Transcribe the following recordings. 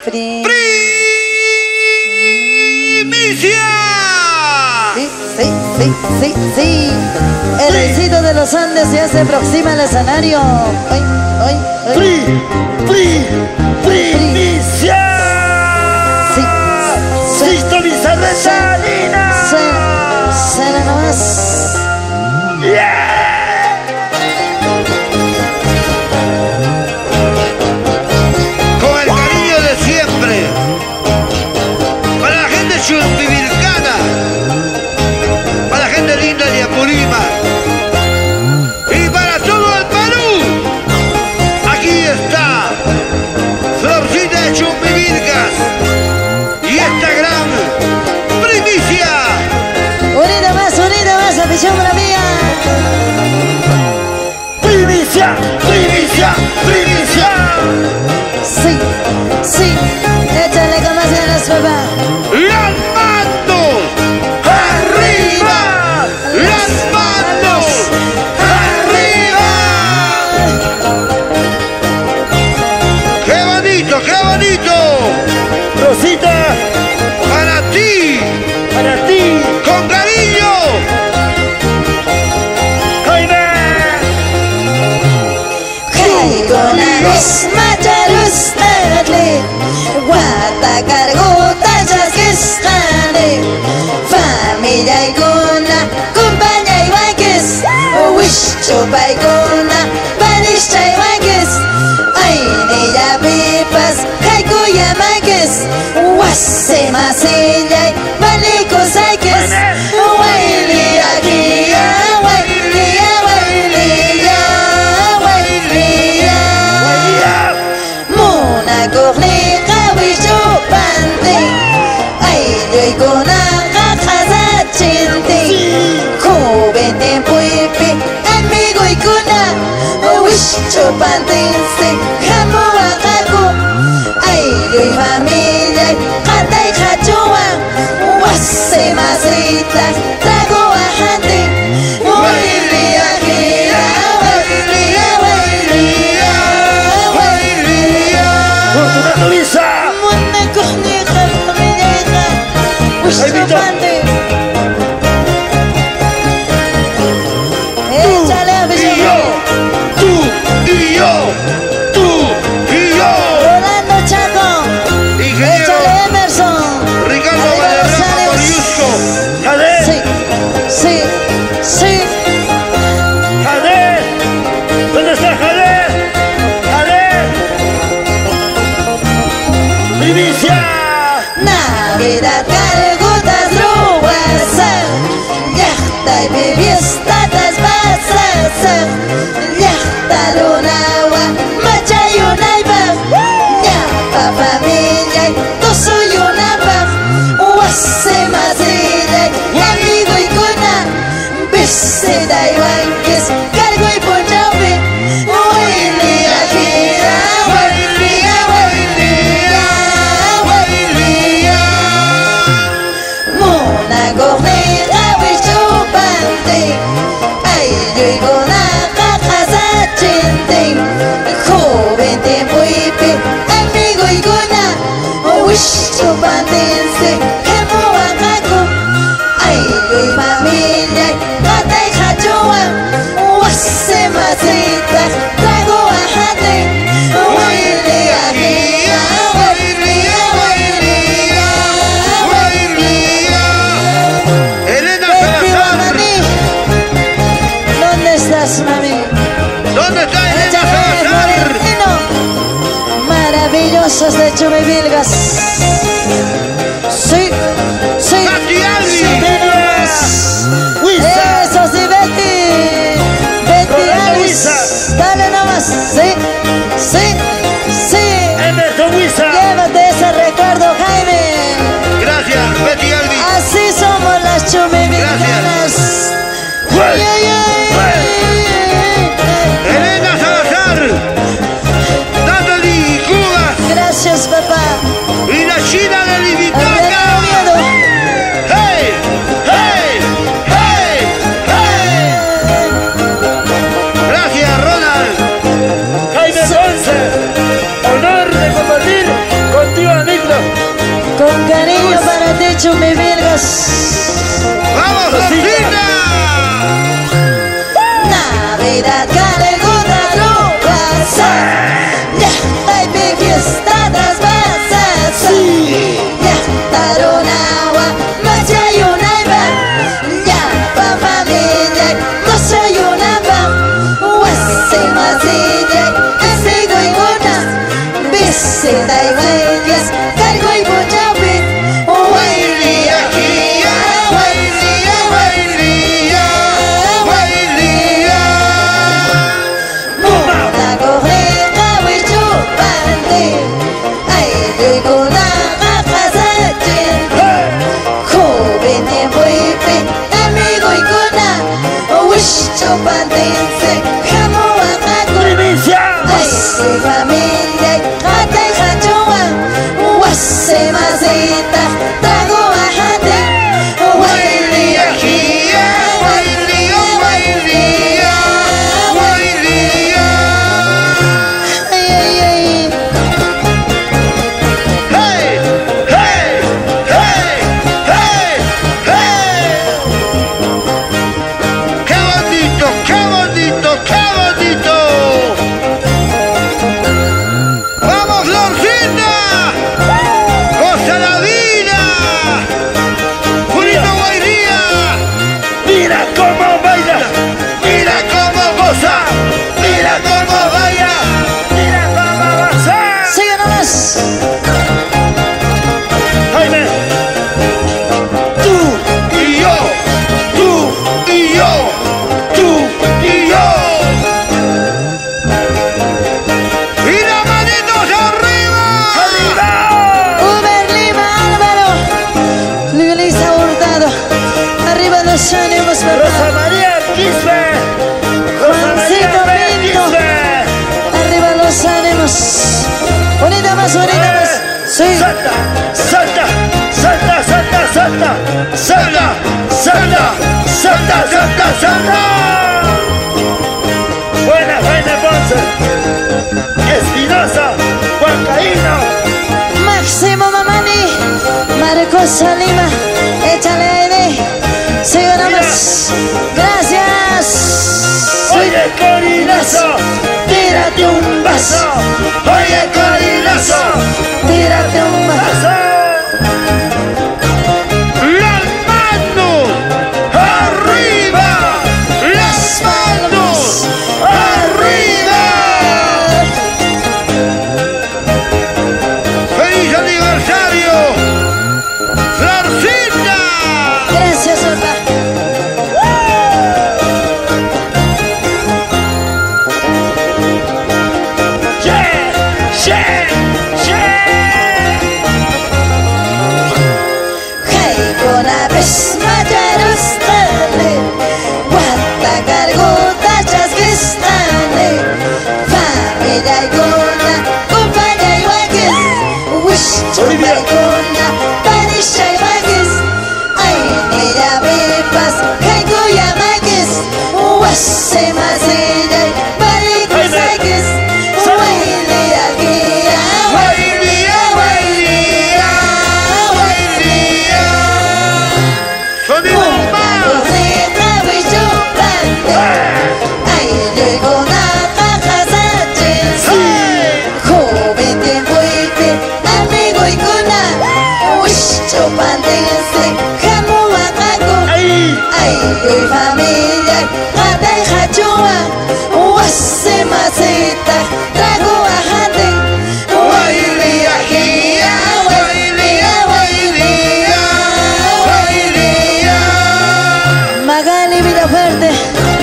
¡Primicia! Sí. El éxito de los Andes ya se aproxima al escenario. ¡Primicia! ¡Sintoniza de Salina! Cena nomás. Con el cariño de siempre. Para la gente chumbivilcana. Para la gente linda de Apurímac. Y para todo el Perú. Aquí está Florcita de Chumbivilcas. Y esta gran primicia. Unida más, afición para mía. Primicia. Sí. Échale con más ganas, papá. ¡Las manos arriba! ¡Las manos arriba! ¡Qué bonito! Rosita, para ti, con cariño. ¡Jaime! Con la misma luz nadie guata cargota jasquistane familia iguna compañía iguaques wish chupa iguna panisha iguaques ay niya pipas kaikuya maques wase masilla maliko saques wailia kia Cornica wisho pante ay yo con casa chinte joven tiempo y amigo y cuna wisho pante se jamo akaku ay yo familia kata y hachua wase masita trago ajante Tú y yo. Rolando Chaco. Ingeniero Échale Emerson. Ricardo Valderrama Coriusco. ¡Jade! Sí. ¡Jade! ¿Dónde está Jade? ¡Primicia! Navidad cargutas ruasas Yachta y bebiestatas basas Yachta lunawa machayunaypa Ñapa familia tosuyunapa Wase masilla amigo y cuna Visita y banques cargo y punchapi Huilia gira Corneja wisho pante ay yo igona casa chinte joven tiempo y amigo igona wisho pante se jamo akaku ay yo familia kata y hachua wase masita trago ajate mami. ¿Dónde está Elena Salazar? Maravillosos de Chumbivilcas. Sí. Betty Alvis. Eso sí, Betty Alvis. Dale nomás. Sí. Emerson Huiza. Llévate ese recuerdo, Jaime. Gracias, Betty Alvis. Así somos las Chumbivilcanas. Elena Salazar, dándole Cuba. Gracias, papá. Y cariño para ti, Chumi Virgas. ¡Vamos, Rosita! Navidad, Calcuta, no pasa. Ya, hay fiesta tras pasas. Ya, Tarunawa, Machayunaiba. Ya, pa familia, Cochayunaba. Wasi Masilla, Asigo y Guna. Visita y Huellas, Cargo y Buchapi. Huelía, Gia, Huelía, Huelía, Huelía. Muna correga, Huichupante. Ay, Riguna, Rafasachen. Joven y Huipi, amigo y Guna. Huichupante, Jamo Amago. Ay, soy familia, Jata y Jachua. Wase Masita, Trago Ajate. Huelía, Gia, Huelía, Huelía, Huelía. ay, ay, ay. ¡Hey! ¡Hey! ¡Hey! ¡Hey! ¡Hey! ¡Qué bonito! ¡Qué bonito! ¡Qué bonito! ¡Vamos, Lorcita! ¡Goza la vida! ¡Julito Guairía! ¡Mira cómo baila! ¡Mira cómo goza! ¡Mira cómo baila! ¡Mira cómo goza! Sigue nomás. Jaime, tú y yo, tú y yo, tú y yo. Y las manitos arriba. ¡Arriba! Uber Lima, Álvaro. Luisa Hurtado. Arriba los ánimos, Rosa papá. María Quispe. Juancito Pinto. Arriba los ánimos. Bonita más, bonita más. Sí. Salta, salta, salta, salta, salta, salta, salta, salta, salta, salta. Buena, Jaime Ponce. Espinosa, Juan Caíno. Máximo Mamani. Marcos Lima. Échale aire. Sigue nomás. Gracias. Oye, Corinazo, Tírate un vaso. oye, Corinazo, Tírate un vaso. paso. Las manos arriba, las manos arriba. ¡Feliz aniversario, Florcita! Gracias, papá. Yeah, yeah, yeah. Hey, una vez mayaros tale. Guata cargota chasquistane. Familia y gona, compañía y wages. Wish chupa y gona, panisha y wages. Ay, mira vipas, hey, cuya mages. Wase masilla y baricos saques. Huelía, guía, Guairía, Guairía, Guairía. Sonido más. Rosita, Huichupante. Ay, llegó una paja Sánchez. Joven tiempo y fin, amigo y cuna. Huichupantense, Jamo Amago. Ahí. Ay, y familia, Jata y Jachua. Wase Masita, Trago Ajate. Guairía, Gia, Guairía, Guairía, Guairía. Magali Villafuerte,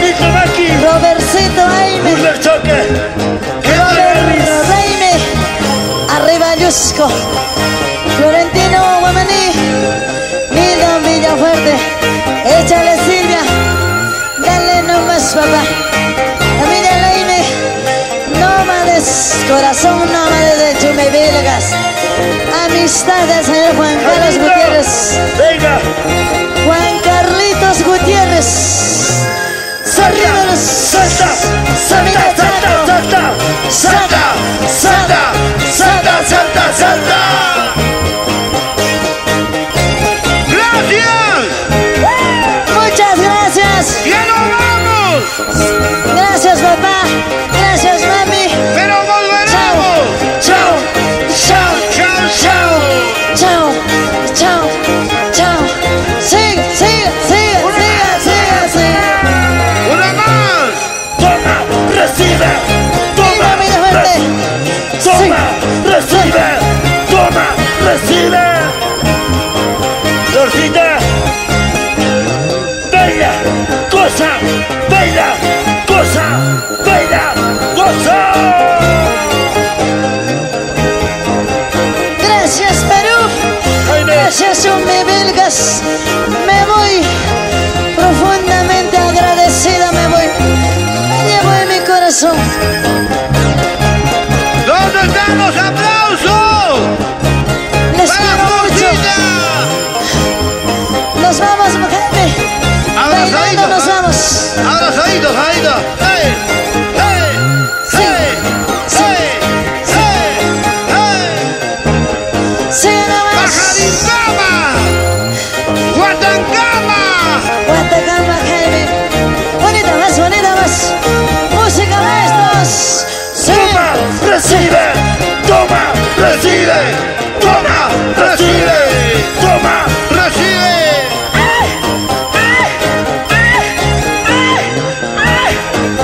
Nico Maki, Robertcito Aime. Burler Choque. ¡Qué Roberto Reime, arriba Yusco, Florentino Guamaní, Milton Villafuerte, échale Silvia, dale nomás papá, familia Leime, nómades, corazón nómade de Chumbevilgas, amistad del señor Juan Carlos Gutiérrez, Venga. Juan Carlitos Gutiérrez, arriba los Salta, familia salta, salta, salta, salta, salta, salta, salta, salta. Florcita. Baila, goza, baila, goza, baila, goza. Gracias, Perú. Gracias, Umbivilcas. Me voy profundamente agradecida, me voy. Me llevo en mi corazón. ¿Dónde están los aplausos? Les quiero mucho. Nos vamos, Jaime. Bailando nos vamos. Abrazaditos, abrazaditos. ¡Hey! ¡Hey! Sí, sí, sí, nomás. ¡Bajarincama! ¡Guatancama! Guatacama, Jaime. Bonita más. Música, maestros. Sí. ¡Toma, recibe! ¡Toma, recibe! ¡Toma, recibe! ¡Toma, recibe!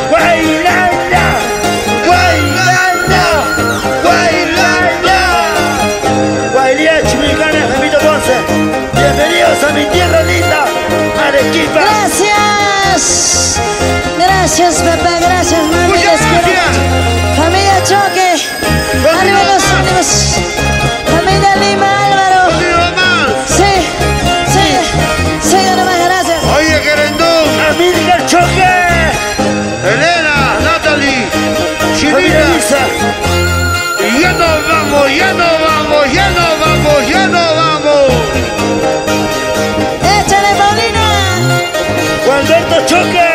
¡Guaylanda! ¡Guaylanda! ¡Guaylanda! Guaylía Chimicana, Jamito Ponce. Bienvenidos a mi tierra linda, Arequipa. Gracias. Gracias, papá. Gracias, mami. Muchas Les quiero gracias. mucho. Familia Choque. Arriba los ánimos. Familia Lima, Álvaro. Continúa más. Sí. Nomás, gracias. Oye, Querendón. Amílcar Choque. Elena, Natalie, Chirina. Y ya nos vamos. Échale, Paulina. Gualberto Choque.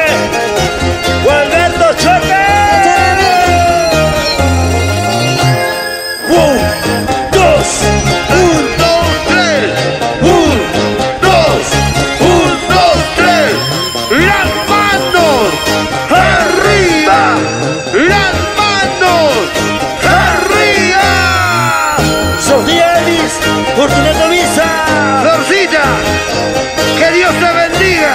Échale, Un, dos, tres. Las manos arriba. Las manos arriba. Sofía Ellis, Fortunato Visa. Florcita, que Dios te bendiga.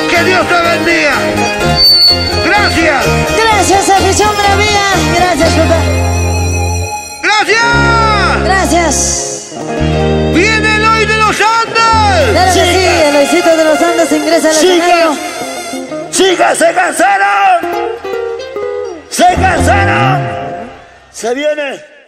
Que Dios te bendiga. Gracias. Gracias, afición bravía. Gracias, papá. Gracias. Gracias. Viene el hoy de los Andes. Claro que sí, el Luisito de los Andes ingresa al escenario. Chicas, se cansaron. Se viene